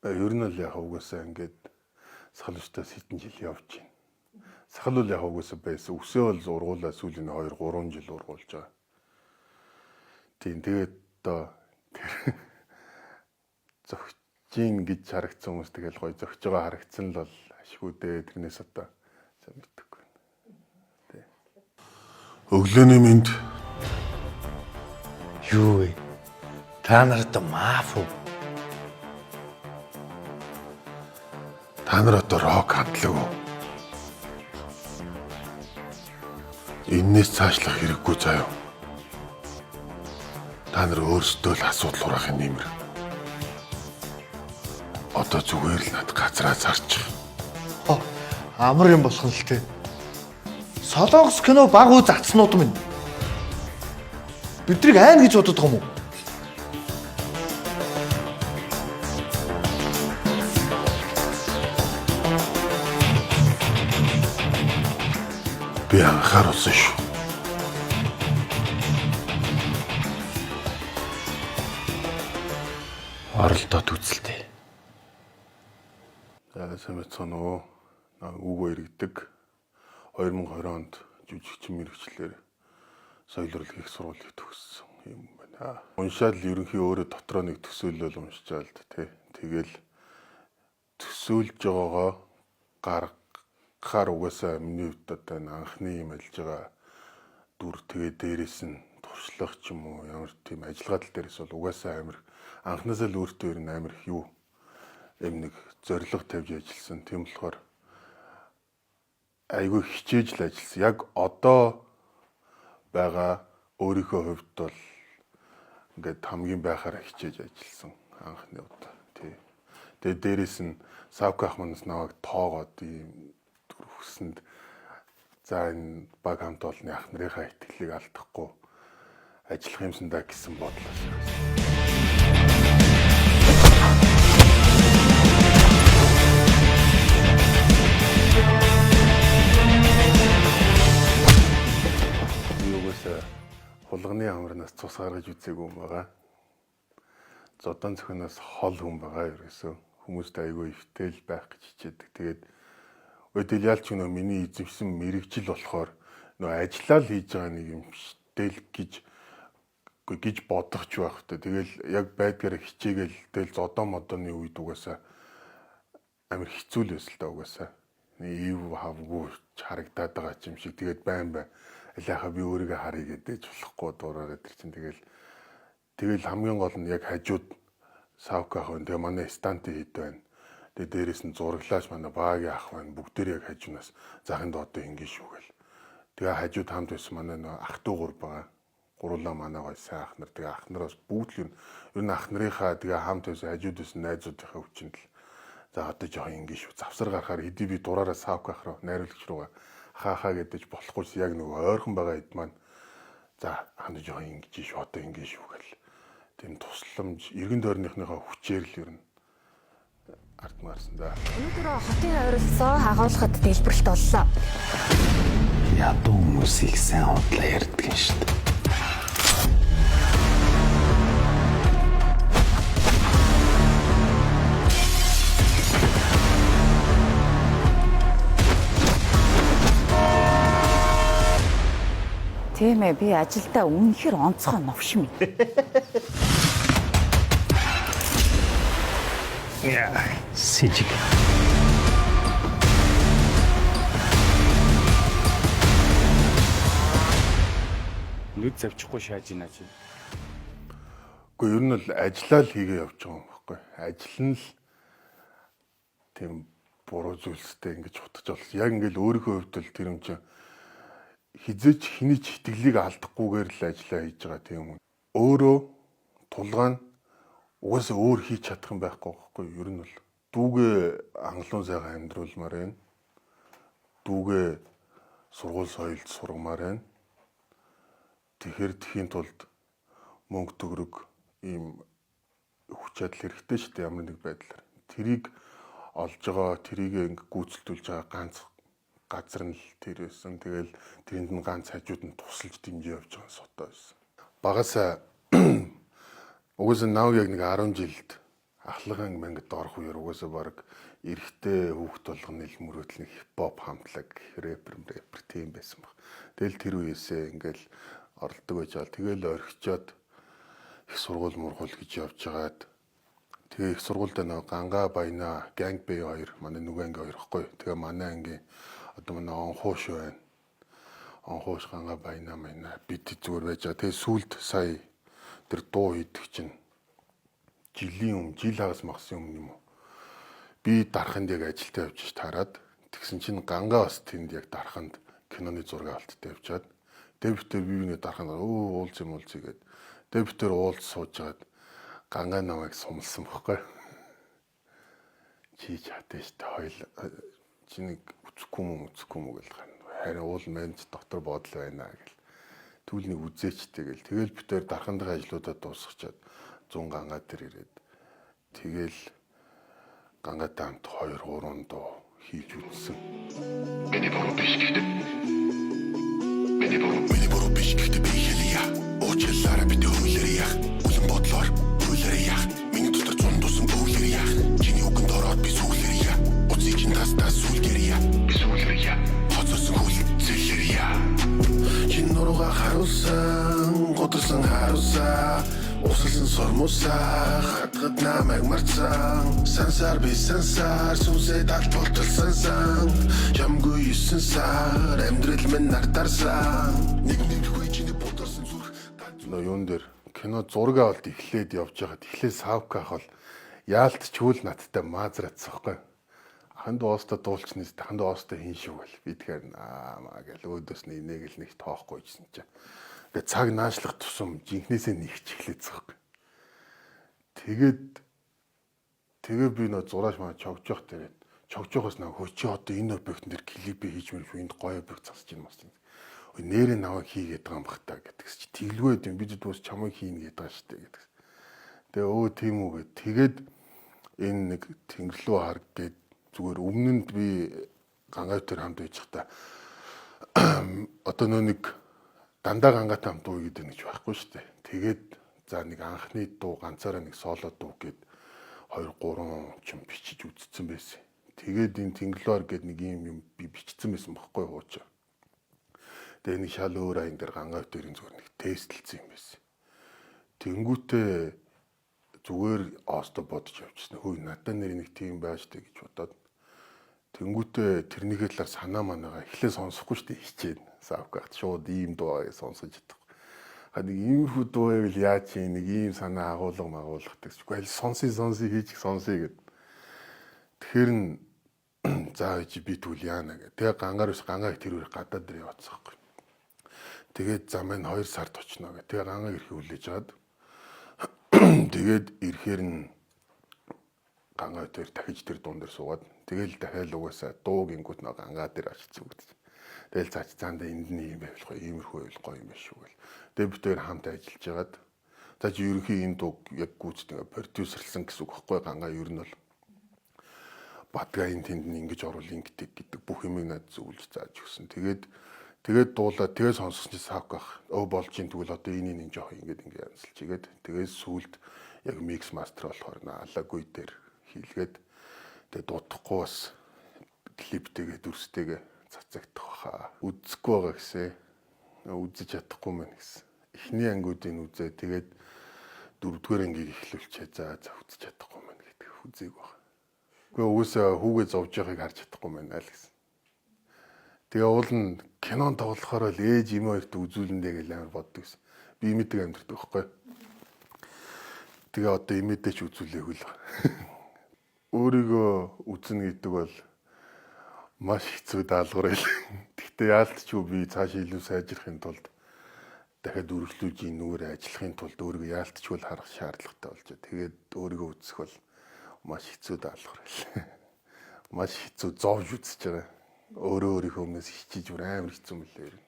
Ер нь л яг угаасаа ингээд сахалчтаас хэдэн жил явж байна. Сахал бол яг угаасаа байсан. Өсөө бол ургуулаа сүүлийн 2-3 жил ургуулж байгаа. Тийм тэгээд одоо зөгчийн гэж харагдсан хүмүүс тэгэл гоё зөгж байгаа харагдсан л бол ашгүй дээ. Тэрнээс одоо сайн мэдхгүй байна. Тий. Өглөөний мэнд Юу вэ? Та нарт маф уу? та нар одоо рок хандлаг уу? Эннээс цаашлах хэрэггүй заяа. Та нар өөрсдөө л асуудал хураахын нэмэр. Одоо зүгээр л над газраа зарчих. Амар юм болох нь л тээ. Солонгос кино баг уу загцнууд минь. Биднийг айн гэж боддог юм уу? Би анхааруулсан шүү. Оролдоод үзэлтэй. Сайн мэдсэн үү? Үгүй иргэдэг 2020 онд жүжигчин мэргэжлэр соёл урлагийн их сургуулийг төгссөн юм байна. Уншаад л ерөнхий өөрөө дотроо нэг төсөөлөл уншчаал тий. Тэгэл төсөөлж байгаагаа гаргахаар угаасаа миний хувьд одоо анхны юм ажиллаж байгаа дүр тэгээ дээрээс нь туршлах ч юм уу ямар тийм ажиллагаа тал дээрээс бол угаасаа амир анхнаасаа л өөртөө ер нь амир их юу юм нэг зориг тавьж ажилласан. Тийм болохоор айгүй хичээж л ажилласан. Яг одоо байгаа өөрийнхөө хувьд бол ингээд хамгийн байхаараа хичээж ажилласан анхны удаа. Тий. Тэгээ дээрээс нь Савка ах манаас наваг тоогоод ийм хүсэнд за энэ баг хамт олонны ах нарынхаа итгэлийг алдахгүй ажиллах юмсан да гэсэн бодлоос ирсэн. Хулганы амарнаас цус гаргаж үзээгүй юм байгаа. Зодон цохиноос хол хүн байгаа ерөөсөө. Хүмүүст айгүй ихтэл байх гэж хичээдэг. Тэгээд өдөл ялч нөө миний эзэмшсэн мэрэгжил болохоор нөө ажиллаа л хийж байгаа нэг юм штэл гэж бодох ч байх та. Тэгэл яг байдгаараа хичээгээл тэгэл зодон модоны үед угаасаа амир хэцүү л байсан л та угаасаа. Нэг ив хавгүй харагдаад байгаа юм шиг. Тэгээд байн алиаха би өөрийгөө харъя гэдэж болохгүй дуурайгаад тэр чинь тэгэл хамгийн гол нь яг хажууд Савка ах байна. Тэгээ манай станти хэд байна. Тэгээ дээрээс нь зураглаач манай баагийн ах байна. Бүгдээр яг хажуунаас захын доотой ингэ шүү гэл. Тэгээ хажууд хамт байсан манай нөө ах トゥ гур байгаа. Гурлаа манай гой сайн ах нар. Тэгээ ах нараас бүгд л ер нь ах нарынхаа тэгээ хамт байсан хажуудаас найзуудынхаа хүчинд л за одоо жоохон ингэ шүү. Завсар гарахаар хэдий би дураараа Савка ах руу найруулагч руугаа хаахаа гэдэж болохгүй яг нөгөө ойрхон байгаа хэд маань за хана жоохон ингэж шүү одоо ингэ шүү гэл тийм тусламж эргэн тойрныхныхаа хүчээр л ер нь ард марсан да. Өнөөдөр хотын ойролцоо хагуулахад дэлбэрэлт боллоо. Ядуу хүмүүсийг сайн худлаа ярьдаг юм шүү дээ. Тийм ээ, би ажилдаа үнэхээр онцгой новш юм. Сэжиг. Нүд завчихгүй шааж ийна чи. Гэхдээ ер нь л ажиллаа л хийгээ явж байгаа юм баггүй. Ажил нь л тийм буруу зүйлстэй ингэж хутаж болж яг ингээл өөрийнхөө хувьд л тэр юм чинь хизээч хэний ч итгэлийг алдахгүйгээр л ажиллаа хийж байгаа тийм юм. Өөрөө тулгаан угаасаа өөр хийж чадах юм байхгүй байхгүй ер нь бол дүүгээ ангалуун сайхан амьдруулмаар байна. Дүүгээ сургууль соёлд сургамаар байна. Тэгэхээр тхийн тулд мөнгө төгрөг ийм хүч чадал хэрэгтэй шүү дээ ямар нэг байдлаар. Тэрийг олж байгаа, тэрийг ингээ гүйцэлдүүлж байгаа ганц газар нь л тэр байсан. Тэгэл тэрэнд нь ганц хажууд нь тусалж дэмжиж явж байгаа сотоо байсан. Багасаа угсаа нав яг нэг 10 жилд ахлаган мангад орох үеэр угаасаа баг эрэгтэй хүүхд болгоны л мөрөөдөл нэг хипхоп хамтлаг рэпер тийм байсан баг. Тэгэл тэр үеэсээ ингээл оролдог байж байгаа. Тэгэл орхичоод их сургууль мургуул гэж явж байгаад тэгээ их сургуультай нэг Ганга Баяна Gang Bay 2 манай нөгөө анги 2 ихгүй. Тэгээ манай анги одоо манай онхоош байна. Онхоош Ганга Баяна манай бид зүгээр байж байгаа. Тэгээ сүулт сая тэр дуу хийдэг чинь жил хагас магсын өмнө юм уу? Би дарханд яг ажилдаа явж таарад тэгсэн чинь Ганга бас тэнд яг дарханд киноны зураг авалттай явжаад дэвтэр бивний дарханд уулз гээд дэвтэр уулз суужгаад Ганга намайг сумлсан бохгүй. Чи чаатай штэ хоёул чиний үцэхгүй мө гэл харин уул мэнд дотор бодол байна гэл түүлнийг үзээчтэй гэл тэгэл битээр дархандын ажлуудаа дуусгачаад 100 Ганга дээр ирээд тэгэл Гангатай хамт 2-3 дуу хийж үзсэн. Миний буруу биш гэхдээ би хэлье. Уучлаарай бид өвлөрье. Улан бодлоор өвлөрье. Миний дотор зун тусан өвлөрье. Чиний үгэнд ороод би сүглэрье. Уцыг чин тастаа сүлгэрье. Би сүглэрье. Хоцорсон хүл зэлэрье. Чин нурууга харуулсан, годсон харуулсан. Усалсан сормусаа хатгад намайг марцсан сансар би сансар сүнсээ талболтолсон сан ямгүй 9 сар амьдрал минь нартарсан нэг чиний бодорсон зүрх юун дээр кино зураг авалт эхлээд явж байгаад эхлээ савка ах бол яалтчгүй л надтай маазраацсан байхгүй ханд оостой дуулчнээс ханд оостой хийн шиг бол би тэгэхээр маа гэл өөдөөс нэг л нэг тоохгүй гэсэн чинь тэгээ цаг наашлах тусам жинхнээсээ нэгч эхлэцсэн байхгүй. Тэгээ би нөө зураач маа чогж явах тэгээд чогж явахаас нэг хөчөө одоо энэ объектн дээр клипээ хийж мэрх энд гоё объект засаж ийн мас. Ой нэрээ наваа хийгээд байгаа юм бах та гэдэгс чи тэглгүй юм бид бас чамайг хийнэ гэдэг байгаа шүү дээ гэдэгс. Тэгээ өө тийм үү гэд тэгээд энэ нэг тэнгэрлүү хар гээд зүгээр өмнө нь би Гангатай тэр хамт байж та одоо нөө нэг дандаа Гангатай хамт дуу гэдэг нэг байхгүй шүү дээ. Тэгээд за нэг анхны дуу ганцаараа нэг соло дуу гээд 2-3 ч юм бичиж үзсэн байсан. Тэгээд энэ тэнглээр гээд нэг юм би бичсэн байсан байхгүй хуучаа. Тэгээ нэг шал өөр аян дээр Гангатай тэрийн зүгээр нэг тестлсэн юм байсан. Тэнгүүтээ зүгээр оосто бодож явчихсан. Хөөе надад нэр нэг тийм байж тээ гэж бодоод тэнгүүтээ тэрнийхээ талаар санаа манайгаа эхлээ сонсохгүй шүү дээ хичээн. Савкат шууд ийм дуу сонсож чадах. Нэг иймэрхүү дуу байвал яаж юм нэг ийм санаа агуулга гэсэн. Гэхдээ сонсъё хийж сонсъё гэд. Тэгэхээр н заа чи би түл яана гэх. Тэгээ Гангааг тэр үеэр гадаад дээр яваацсан байхгүй. Тэгээд за мань 2 сард очно гэх. Тэгээ Гангааг ирэхээ хүлээж аваад тэгээд ирэхээр н Гангаа дээр дахиж тэр дуун дээр суугаад тэгэл дахиад угаасаа дуугингүүт нэг Гангаа дээр очиж зүгт. Тэгэл цаач цаанда энд нь юм байвал гоё, иймэрхүү байвал гоё юм биш үү гэл. Тэгээ бид хоёр хамт ажиллаж байгаад за чи ерөнхий энэ дууг яг гүйцэтгэв продюсерлсан гэсэн үг байхгүй Гангаа ер нь бол Бадгаа энэ тэнд нь ингэж оруулах гэдэг бүх юмыг над зөвлөж зааж өгсөн. Тэгээд дуулаад тэгээд сонссон чи савках болж ин тэгвэл одоо энэ жоох ингэж янзалж игээд тэгээд сүулт яг микс мастер болохоор наалаагүй дээр хийлгээд тэгээд дуудахгүй бас клиптэйгээ дүрстэйгээ цацагдах баха. Үзэхгүй байгаа гэсэн. Үзэж чадахгүй мэн гэсэн. Эхний ангиудыг үзээ тэгээд 4-р ангийг эхлүүлчихээ. За үзэж чадахгүй мэн гэдэг үзээг баг. Гэхдээ угсаа хүүгээ зовж байгааг харж чадахгүй мэн аль гэсэн. Тэгээ уул нь кинон тоглохоор л ээж юм хоёрт үзүүлэндээ гэж амар боддог гэсэн. Би имэдэг амьдрэх байхгүй. Тэгээ одоо имэдэж үзүүлээгүй л. Өөрийгөө үзнэ гэдэг бол маш хэцүү даалгавар байл. Гэхдээ яалтчгүй би цааш илүү сайжрахын тулд дахиад үргэлжлүүлж нүгээр ажиллахын тулд өөрийгөө яалтчгүй харах шаардлагатай болж байгаа. Тэгээд өөрийгөө үзэх бол маш хэцүү даалгавар байл. Маш хэцүү зовж үзэж байгаа. Өөрөө өөрийнхөө өмнөөс хичээж амар хэцүү мөлий.